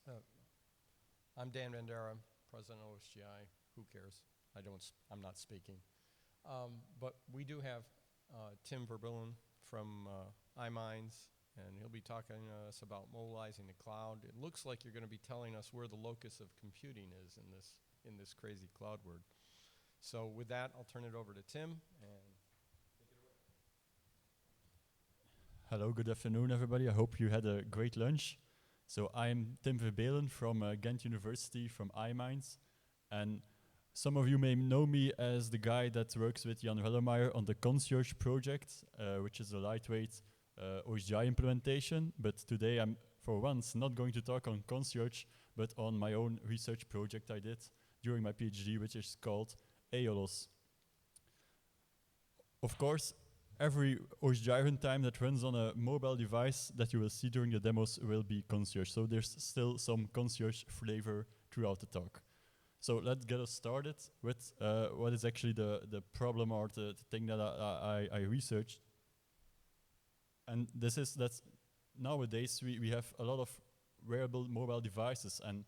Uh, I'm Dan Vandera, President of OSGi. Who cares? I'm not speaking. But we do have Tim Verbillen from iMinds, and he'll be talking to us about mobilizing the cloud. It looks like you're going to be telling us where the locus of computing is in this crazy cloud world. So with that, I'll turn it over to Tim. And hello, good afternoon, everybody. I hope you had a great lunch. So I'm Tim Verbelen from Ghent University from iMinds. And some of you may know me as the guy that works with Jan Wellemeyer on the Concierge project, which is a lightweight OSGi implementation. But today I'm, for once, not going to talk on Concierge, but on my own research project I did during my PhD, which is called AIOLOS. Of course, every OSGi runtime that runs on a mobile device that you will see during the demos will be Concierge. So there's still some Concierge flavor throughout the talk. So let's get us started with what is actually the problem or the thing that I researched. And this is that nowadays we have a lot of wearable mobile devices, and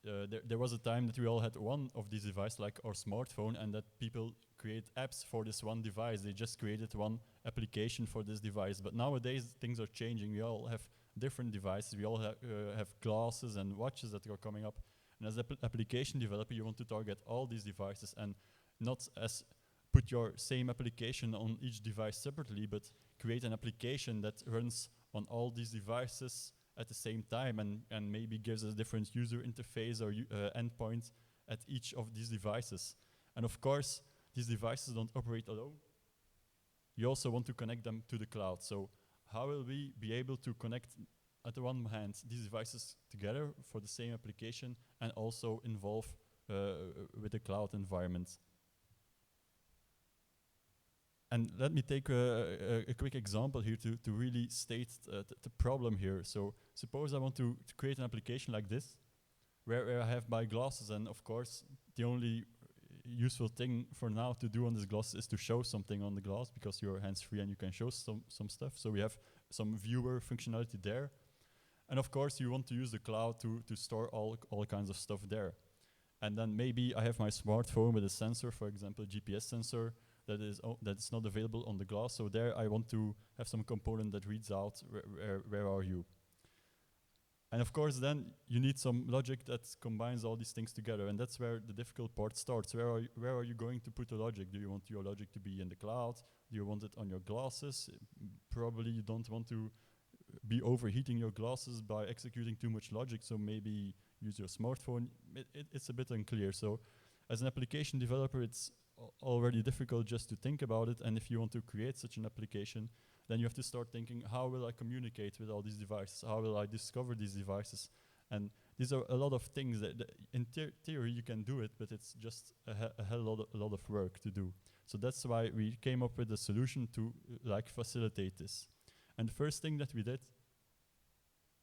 there was a time that we all had one of these devices, like our smartphone, and that people create apps for this one device. They just created one application for this device. But nowadays things are changing. We all have different devices. We all have glasses and watches that are coming up. And as an application developer, you want to target all these devices and not as put your same application on each device separately, but create an application that runs on all these devices at the same time and maybe gives a different user interface or endpoint at each of these devices. And of course, these devices don't operate alone. You also want to connect them to the cloud. So how will we be able to connect, at the one hand, these devices together for the same application and also involve with the cloud environment? And let me take a quick example here to really state the problem here. So suppose I want to create an application like this, where I have my glasses, and of course, the only useful thing for now to do on this glass is to show something on the glass, because you're hands-free and you can show some stuff. So we have some viewer functionality there. And of course, you want to use the cloud to store all kinds of stuff there. And then maybe I have my smartphone with a sensor, for example, GPS sensor, that's not available on the glass. So there I want to have some component that reads out where are you. And of course then you need some logic that combines all these things together, and that's where the difficult part starts. Where are you going to put the logic? Do you want your logic to be in the cloud? Do you want it on your glasses? Probably you don't want to be overheating your glasses by executing too much logic, so maybe use your smartphone. It's a bit unclear. So as an application developer, it's already difficult just to think about it, and if you want to create such an application, then you have to start thinking, how will I communicate with all these devices? How will I discover these devices? And these are a lot of things that in theory you can do it, but it's just a hell a lot of work to do. So that's why we came up with a solution to facilitate this. And the first thing that we did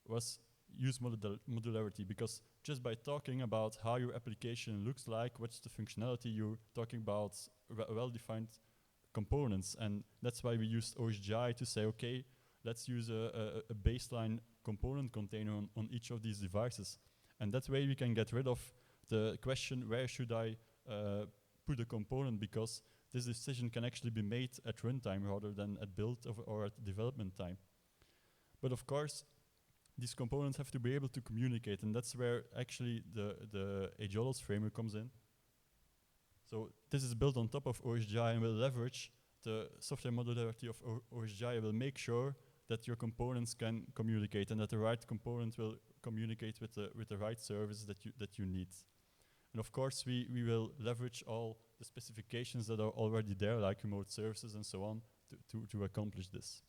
was use modularity, because just by talking about how your application looks like, what's the functionality, you're talking about well-defined components. And that's why we used OSGi to say, okay, let's use a baseline component container on each of these devices. And that way we can get rid of the question, where should I put a component, because this decision can actually be made at runtime rather than at build or at development time. But of course, these components have to be able to communicate, and that's where actually the AIOLOS framework comes in. So this is built on top of OSGi and will leverage the software modularity of OSGi. Will make sure that your components can communicate, and that the right component will communicate with the right service that you need. And of course, we will leverage all the specifications that are already there, like remote services and so on, to accomplish this.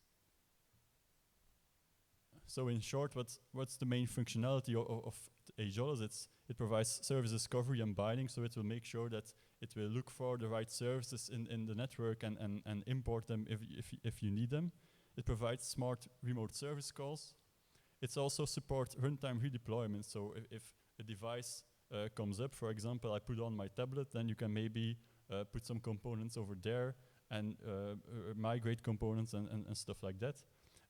So in short, what's the main functionality of AIOLOS? It provides service discovery and binding, so it will make sure that it will look for the right services in the network and import them if you need them. It provides smart remote service calls. It's also support runtime redeployment, so if a device comes up, for example, I put on my tablet, then you can maybe put some components over there and migrate components and stuff like that.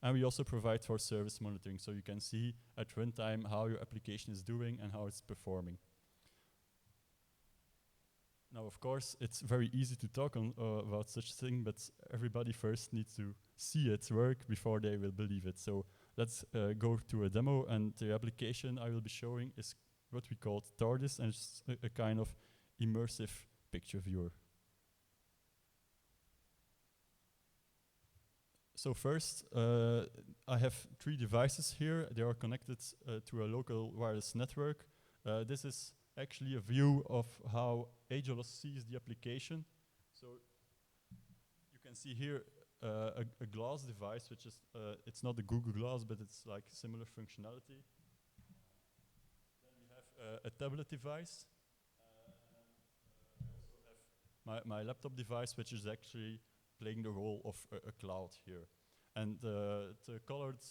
And we also provide for service monitoring, so you can see at runtime how your application is doing and how it's performing. Now, of course, it's very easy to talk about such thing, but everybody first needs to see it work before they will believe it. So let's go to a demo, and the application I will be showing is what we call TARDIS, and it's a kind of immersive picture viewer. So first, I have 3 devices here. They are connected to a local wireless network. This is actually a view of how AIOLOS sees the application. So you can see here a glass device, which is, it's not the Google Glass, but it's like similar functionality. Then we have a tablet device. And I also have my laptop device, which is actually playing the role of a cloud here. And the colored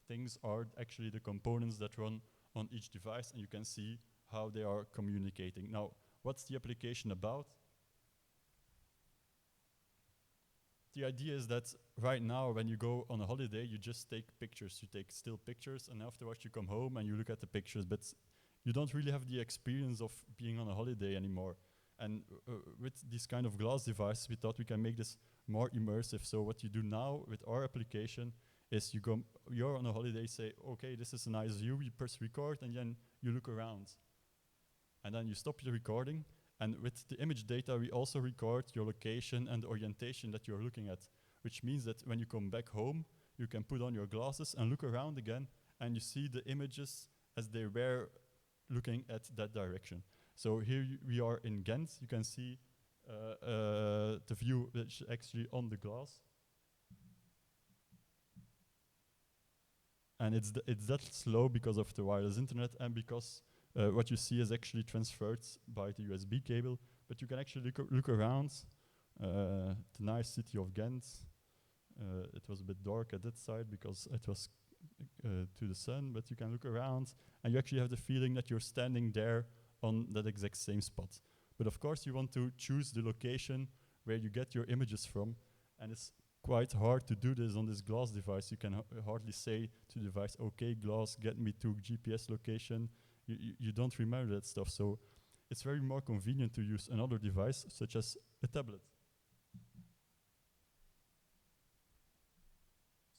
things are actually the components that run on each device, and you can see how they are communicating. Now, what's the application about? The idea is that right now, when you go on a holiday, you just take pictures. You take still pictures, and afterwards you come home and you look at the pictures, but you don't really have the experience of being on a holiday anymore. And with these kind of glass devices, we thought we can make this more immersive. So what you do now with our application is you're on a holiday, say, okay, this is a nice view, you press record, and then you look around. And then you stop your recording, and with the image data, we also record your location and the orientation that you're looking at, which means that when you come back home, you can put on your glasses and look around again, and you see the images as they were looking at that direction. So here we are in Ghent. You can see the view which is actually on the glass. And it's that slow because of the wireless internet and because what you see is actually transferred by the USB cable. But you can actually look around the nice city of Ghent. It was a bit dark at that side because it was to the sun, but you can look around and you actually have the feeling that you're standing there on that exact same spot. But of course you want to choose the location where you get your images from, and it's quite hard to do this on this glass device. You can hardly say to the device, okay, glass, get me to GPS location. You don't remember that stuff, so it's very more convenient to use another device, such as a tablet.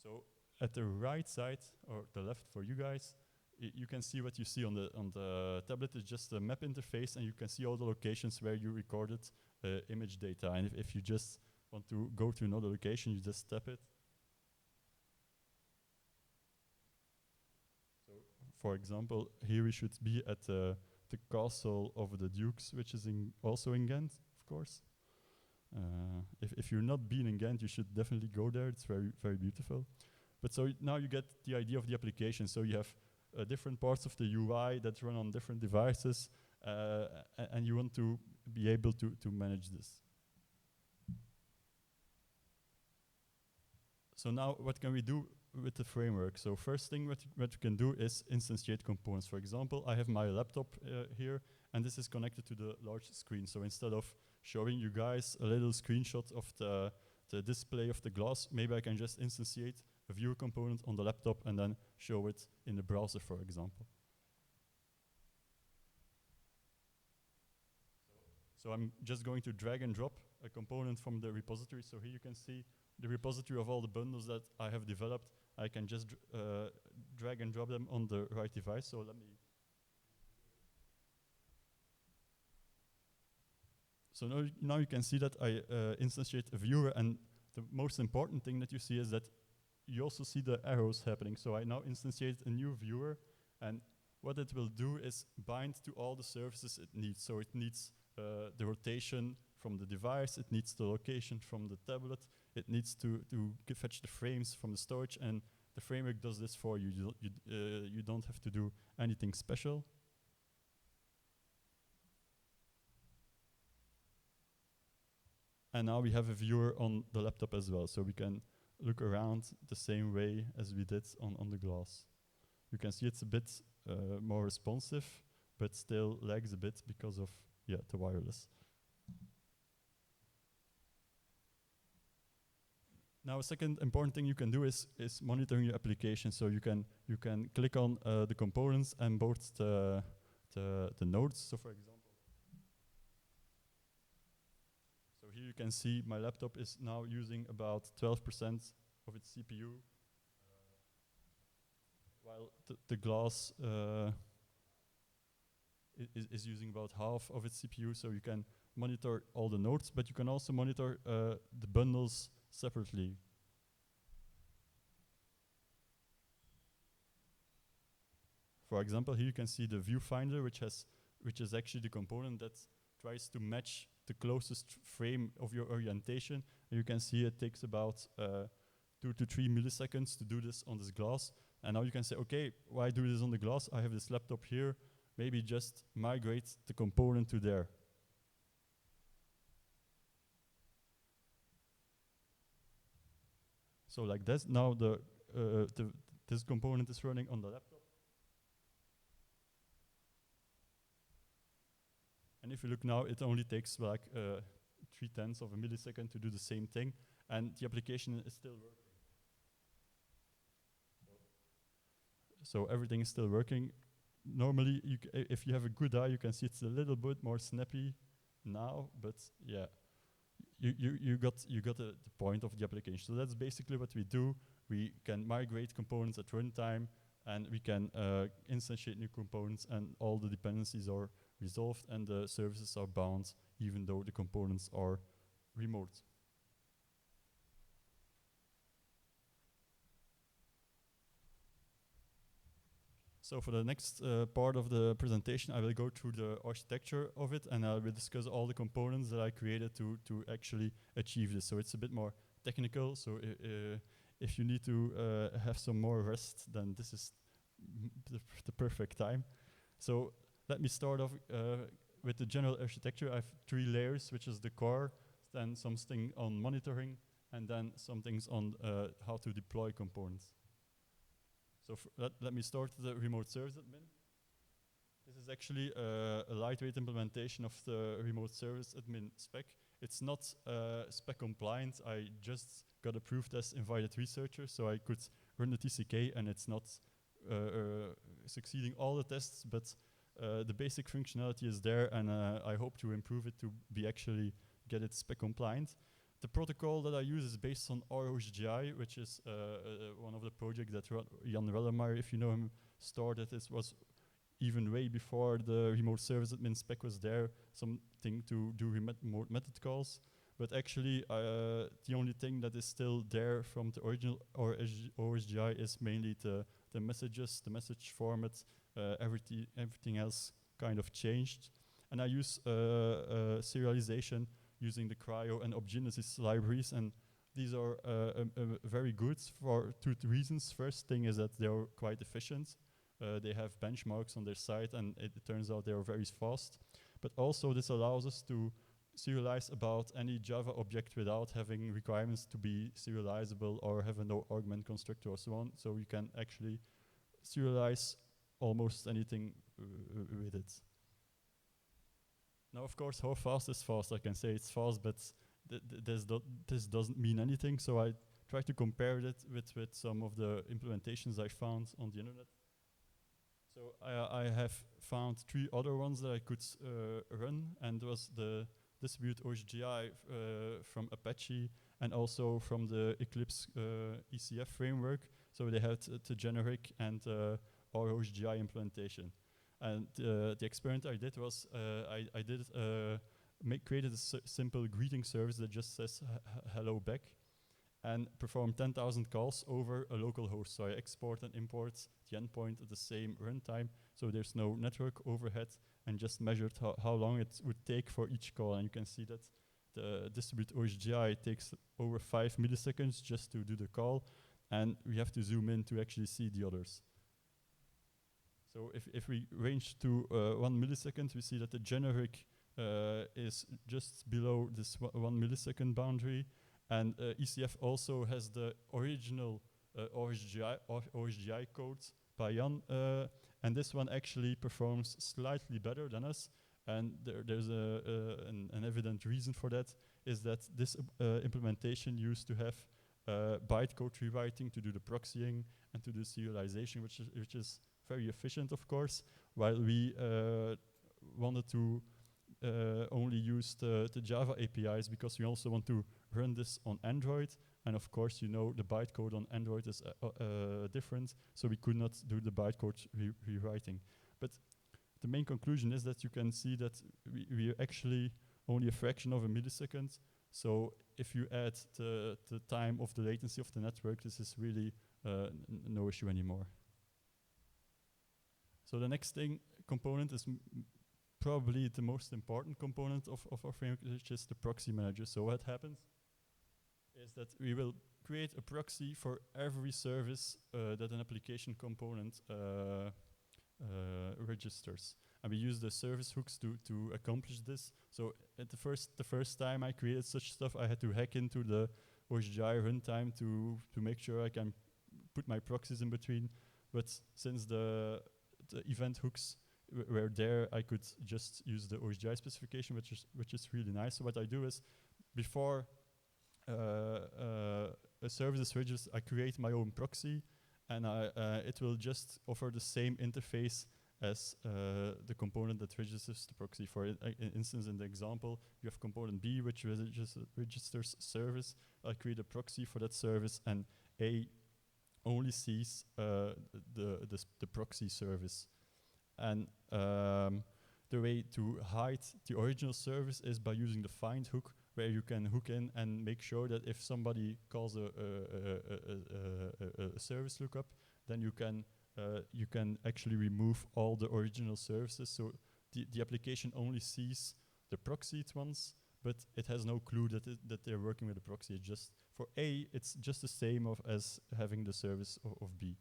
So at the right side, or the left for you guys, you can see what you see on the tablet. It's just a map interface, and you can see all the locations where you recorded image data. And if you just want to go to another location, you just tap it. So, for example, here we should be at the castle of the Dukes, which is also in Ghent, of course. If you're not been in Ghent, you should definitely go there. It's very, very beautiful. But so now you get the idea of the application. So you have different parts of the UI that run on different devices, and you want to be able to manage this. So now what can we do with the framework? So first thing what you can do is instantiate components. For example, I have my laptop here, and this is connected to the large screen. So instead of showing you guys a little screenshot of the display of the glass, maybe I can just instantiate a viewer component on the laptop and then show it in the browser, for example. So I'm just going to drag and drop a component from the repository. So here you can see the repository of all the bundles that I have developed. I can just drag and drop them on the right device. So let me. So now you can see that I instantiate a viewer, and the most important thing that you see is that you also see the arrows happening. So I now instantiate a new viewer, and what it will do is bind to all the services it needs. So it needs the rotation from the device, it needs the location from the tablet, it needs to fetch the frames from the storage, and the framework does this for you. You don't have to do anything special. And now we have a viewer on the laptop as well, so we can look around the same way as we did on the glass. You can see it's a bit more responsive, but still lags a bit because of the wireless. Now, a second important thing you can do is monitoring your application. So you can click on the components and both the nodes. So for example, so here you can see my laptop is now using about 12% of its CPU, while the glass is using about half of its CPU. So you can monitor all the nodes, but you can also monitor the bundles separately. For example, here you can see the viewfinder, which is actually the component that tries to match the closest frame of your orientation. And you can see it takes about 2 to 3 milliseconds to do this on this glass. And now you can say, okay, why do this on the glass? I have this laptop here. Maybe just migrate the component to there. So like this, now this component is running on the laptop. And if you look now, it only takes like 0.3 of a millisecond to do the same thing, and the application is still working. So everything is still working. Normally, if you have a good eye, you can see it's a little bit more snappy now, but yeah, you got the point of the application. So that's basically what we do. We can migrate components at runtime, and we can instantiate new components, and all the dependencies are resolved, and the services are bound, even though the components are remote. So for the next part of the presentation, I will go through the architecture of it, and I will discuss all the components that I created to actually achieve this. So it's a bit more technical, so if you need to have some more rest, then this is the perfect time. So let me start off with the general architecture. I have 3 layers, which is the core, then something on monitoring, and then some things on how to deploy components. So let me start with the remote service admin. This is actually a lightweight implementation of the remote service admin spec. It's not spec compliant. I just got approved as invited researcher, so I could run the TCK, and it's not succeeding all the tests, but the basic functionality is there, and I hope to improve it to be actually get it spec compliant. The protocol that I use is based on OSGi, which is one of the projects that Jan Rellemeyer, if you know him, started. This was even way before the remote service admin spec was there, something to do remote method calls. But actually, the only thing that is still there from the original OSGi is mainly the messages, the message format. Everything else kind of changed. And I use serialization using the Cryo and ObGenesis libraries, and these are very good for 2 reasons. First thing is that they are quite efficient. They have benchmarks on their site, and it turns out they are very fast. But also this allows us to serialize about any Java object without having requirements to be serializable or have a no argument constructor or so on. So you can actually serialize almost anything with it. Now, of course, how fast is fast? I can say it's fast, but this doesn't mean anything. So I try to compare it with some of the implementations I found on the internet. So I have found 3 other ones that I could run, and it was the distribute OSGi from Apache, and also from the Eclipse ECF framework. So they had the generic and our OSGi implementation. And the experiment I did was created a simple greeting service that just says hello back, and performed 10,000 calls over a local host. So I export and import the endpoint at the same runtime, so there's no network overhead, and just measured how long it would take for each call. And you can see that the distribute OSGi takes over 5 milliseconds just to do the call, and we have to zoom in to actually see the others. So if we range to 1 millisecond, we see that the generic is just below this 1 millisecond boundary. And ECF also has the original OSGi code by Jan. And this one actually performs slightly better than us. And there's an evident reason for that, is that this implementation used to have bytecode rewriting to do the proxying and to do serialization, which is very efficient, of course, while we wanted to only use the Java APIs because we also want to run this on Android. And of course, you know, the bytecode on Android is different, so we could not do the bytecode rewriting. But the main conclusion is that you can see that we are actually only a fraction of a millisecond. So if you add the time of the latency of the network, this is really no issue anymore. So the next component is probably the most important component of our framework, which is the Proxy Manager. So what happens is that we will create a proxy for every service that an application component registers. And we use the service hooks to accomplish this. So at the first time I created such stuff, I had to hack into the OSGi runtime to make sure I can put my proxies in between. But since the event hooks were there, I could just use the OSGi specification, which is really nice. So what I do is, before a service is registered, I create my own proxy, and it will just offer the same interface as the component that registers the proxy. For instance, in the example, you have component B, which registers service. I create a proxy for that service, and A only sees the proxy service. And the way to hide the original service is by using the find hook, where you can hook in and make sure that if somebody calls a service lookup, then you can actually remove all the original services. So the application only sees the proxied ones, but it has no clue that they're working with a proxy. It's just for A, it's just the same as having the service of B.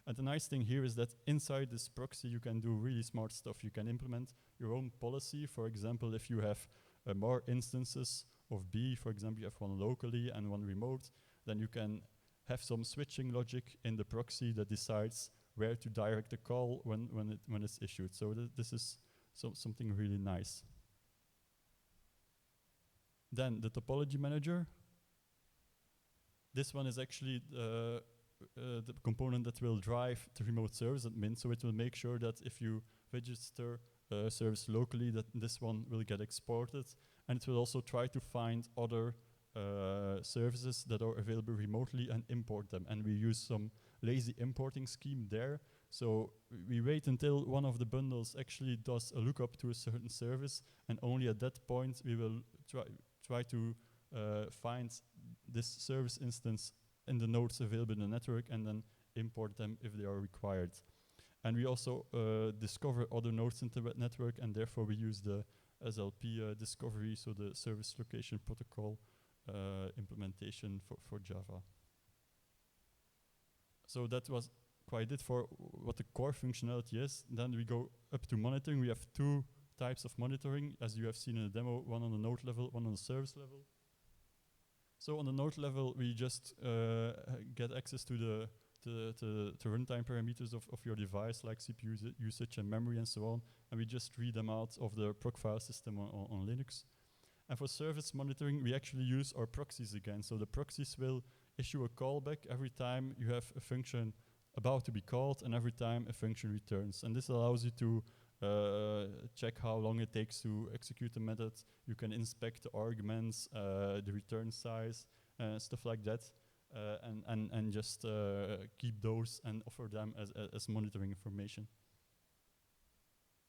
And the nice thing here is that inside this proxy, you can do really smart stuff. You can implement your own policy. For example, if you have more instances of B, for example, you have one locally and one remote, then you can have some switching logic in the proxy that decides where to direct the call when it's issued. So this is something really nice. Then the Topology Manager. This one is actually the component that will drive the remote service admin. So it will make sure that if you register a service locally, that this one will get exported. And it will also try to find other services that are available remotely and import them. And we use some lazy importing scheme there. So we wait until one of the bundles actually does a lookup to a certain service, and only at that point we will try to find this service instance in the nodes available in the network and then import them if they are required. And we also discover other nodes in the network, and therefore we use the SLP discovery, so the service location protocol implementation for Java. So that was quite it for what the core functionality is. Then we go up to monitoring. We have two types of monitoring, as you have seen in the demo, one on the node level, one on the service level. So on the node level, we just get access to the runtime parameters of your device, like CPU usage and memory and so on, and we just read them out of the proc file system on Linux. And for service monitoring, we actually use our proxies again. So the proxies will issue a callback every time you have a function about to be called and every time a function returns. And this allows you to check how long it takes to execute the method. You can inspect the arguments, the return size, stuff like that, and just keep those and offer them as monitoring information.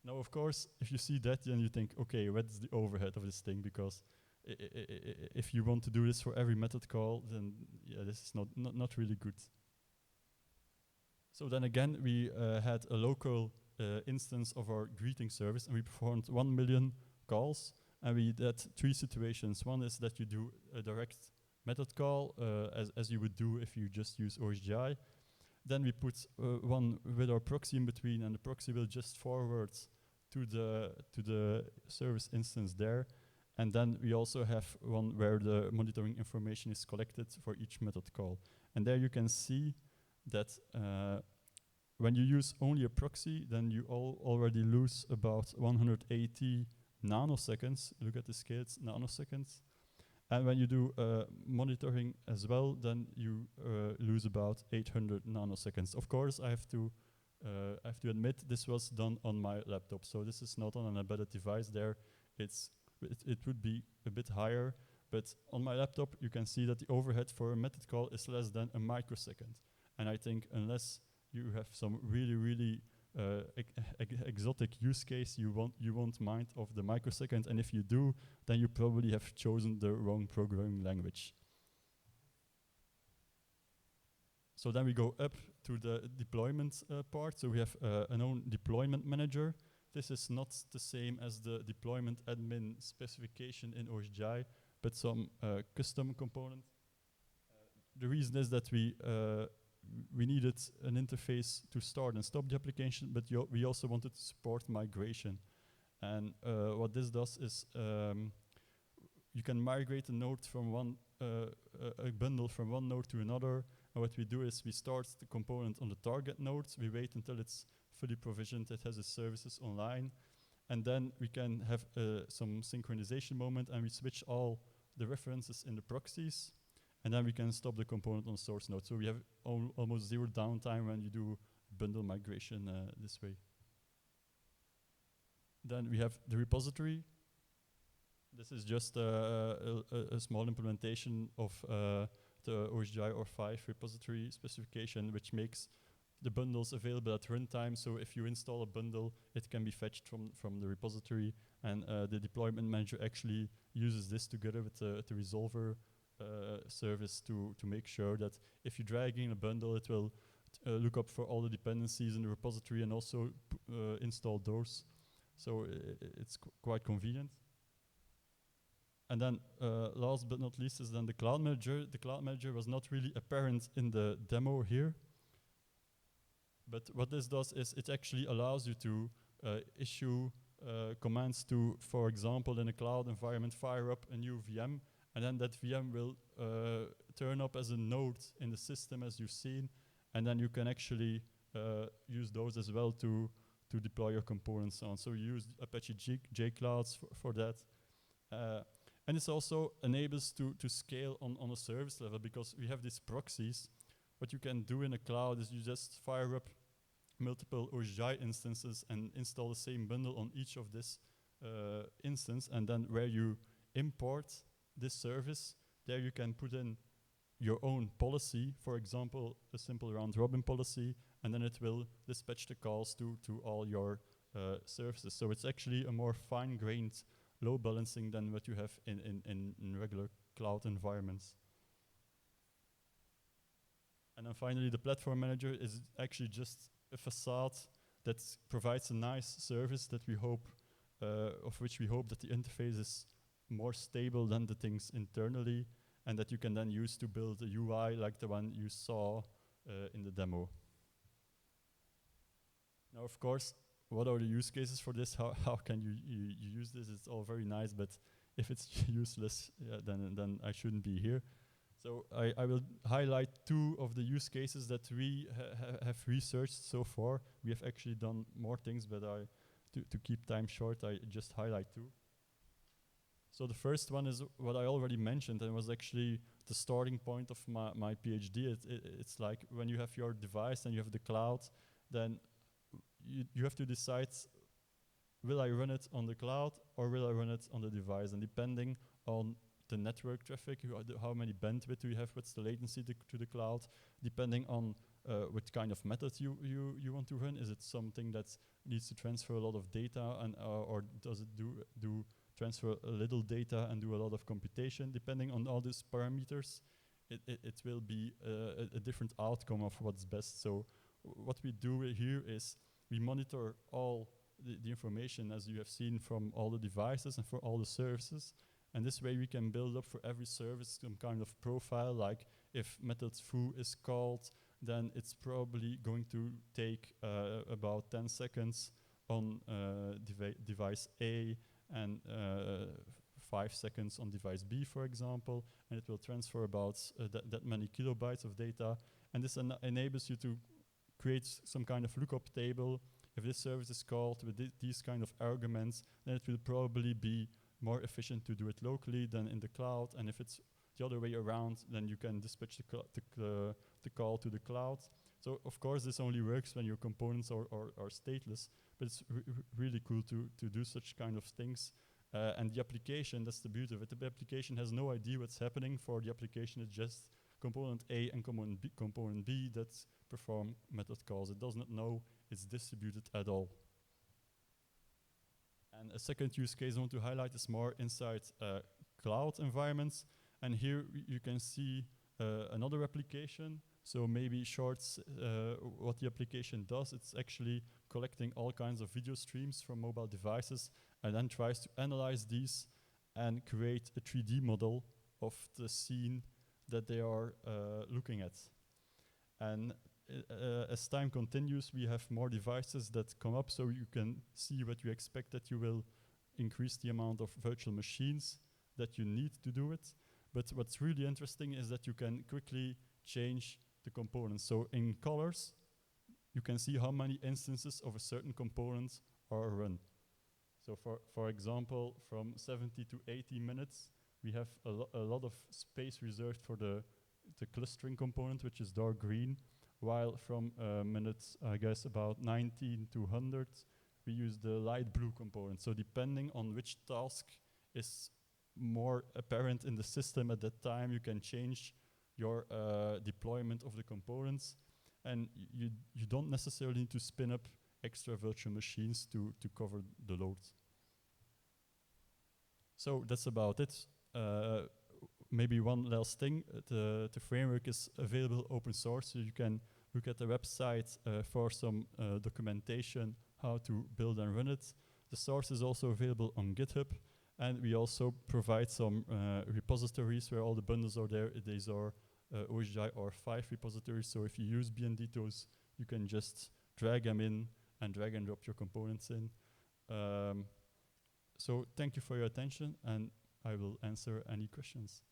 Now, of course, if you see that, then you think, okay, what's the overhead of this thing? Because if you want to do this for every method call, then yeah, this is not really good. So then again, we had a local instance of our greeting service, and we performed 1 million calls, and we did 3 situations. One is that you do a direct method call, as you would do if you just use OSGi. Then we put one with our proxy in between, and the proxy will just forward to the service instance there. And then we also have one where the monitoring information is collected for each method call. And there you can see that when you use only a proxy, then you already lose about 180 nanoseconds. Look at the scale, it's nanoseconds. And when you do monitoring as well, then you lose about 800 nanoseconds. Of course, I have to admit this was done on my laptop, so this is not on an embedded device. There, it would be a bit higher, but on my laptop you can see that the overhead for a method call is less than a microsecond. And I think unless you have some really exotic use case, you won't mind of the microsecond, and if you do, then you probably have chosen the wrong programming language. So then we go up to the deployment part. So we have an own deployment manager. This is not the same as the deployment admin specification in OSGi, but some custom component. The reason is that we needed an interface to start and stop the application, but we also wanted to support migration. And what this does is you can migrate a node from a bundle from one node to another. And what we do is we start the component on the target node. We wait until it's fully provisioned, it has its services online. And then we can have some synchronization moment, and we switch all the references in the proxies. And then we can stop the component on source node. So we have almost zero downtime when you do bundle migration this way. Then we have the repository. This is just a small implementation of the OSGi or5 repository specification, which makes the bundles available at runtime. So if you install a bundle, it can be fetched from the repository. And the deployment manager actually uses this together with the resolver service to make sure that if you drag in a bundle, it will look up for all the dependencies in the repository and also install those. So it's quite convenient. And then last but not least is then the Cloud Manager. The Cloud Manager was not really apparent in the demo here. But what this does is it actually allows you to issue commands to, for example, in a cloud environment, fire up a new VM. And then that VM will turn up as a node in the system, as you've seen. And then you can actually use those as well to deploy your components on. So you use Apache JClouds for that. And this also enables to scale on a service level, because we have these proxies. What you can do in a cloud is you just fire up multiple OSGi instances and install the same bundle on each of this instance. And then where you import this service, there you can put in your own policy, for example, a simple round robin policy, and then it will dispatch the calls to all your services. So it's actually a more fine-grained load balancing than what you have in regular cloud environments. And then finally, the platform manager is actually just a facade that provides a nice service that we hope, of which we hope that the interface is more stable than the things internally, and that you can then use to build a UI like the one you saw in the demo. Now, of course, what are the use cases for this? How can you use this? It's all very nice, but if it's useless, then I shouldn't be here. So I will highlight two of the use cases that we have researched so far. We have actually done more things, but to keep time short, I just highlight two. So the first one is what I already mentioned, and was actually the starting point of my PhD. It's like when you have your device and you have the cloud, then you have to decide, will I run it on the cloud or will I run it on the device? And depending on the network traffic, how many bandwidth do you have, what's the latency to the cloud, depending on what kind of method you want to run. Is it something that needs to transfer a lot of data, and or does it do transfer a little data and do a lot of computation? Depending on all these parameters, it will be a different outcome of what's best. So what we do here is we monitor all the information, as you have seen, from all the devices and for all the services. And this way we can build up for every service some kind of profile, like if method foo is called, then it's probably going to take about 10 seconds on device A, and 5 seconds on device B, for example, and it will transfer about that many kilobytes of data. And this enables you to create some kind of lookup table. If this service is called with these kind of arguments, then it will probably be more efficient to do it locally than in the cloud. And if it's the other way around, then you can dispatch the call to the cloud. So of course this only works when your components are stateless, but it's really cool to do such kind of things. And the application, that's the beauty of it. The application has no idea what's happening. For the application, it's just component A and component B that perform method calls. It does not know it's distributed at all. And a second use case I want to highlight is more inside cloud environments. And here you can see another application. So maybe shorts what the application does. It's actually collecting all kinds of video streams from mobile devices and then tries to analyze these and create a 3D model of the scene that they are looking at. And as time continues, we have more devices that come up, so you can see what you expect, that you will increase the amount of virtual machines that you need to do it. But what's really interesting is that you can quickly change the components. So in colors, you can see how many instances of a certain component are run. So for example, from 70 to 80 minutes, we have a lot of space reserved for the clustering component, which is dark green, while from minutes, I guess, about 19 to 100, we use the light blue component. So depending on which task is more apparent in the system at that time, you can change your deployment of the components, and you don't necessarily need to spin up extra virtual machines to cover the load. So that's about it. Maybe one last thing, the framework is available open source, so you can look at the website for some documentation how to build and run it. The source is also available on GitHub, and we also provide some repositories where all the bundles are there. These are OSGi R5 repositories, so if you use BNDTOS, you can just drag them in and drag and drop your components in. So thank you for your attention, and I will answer any questions.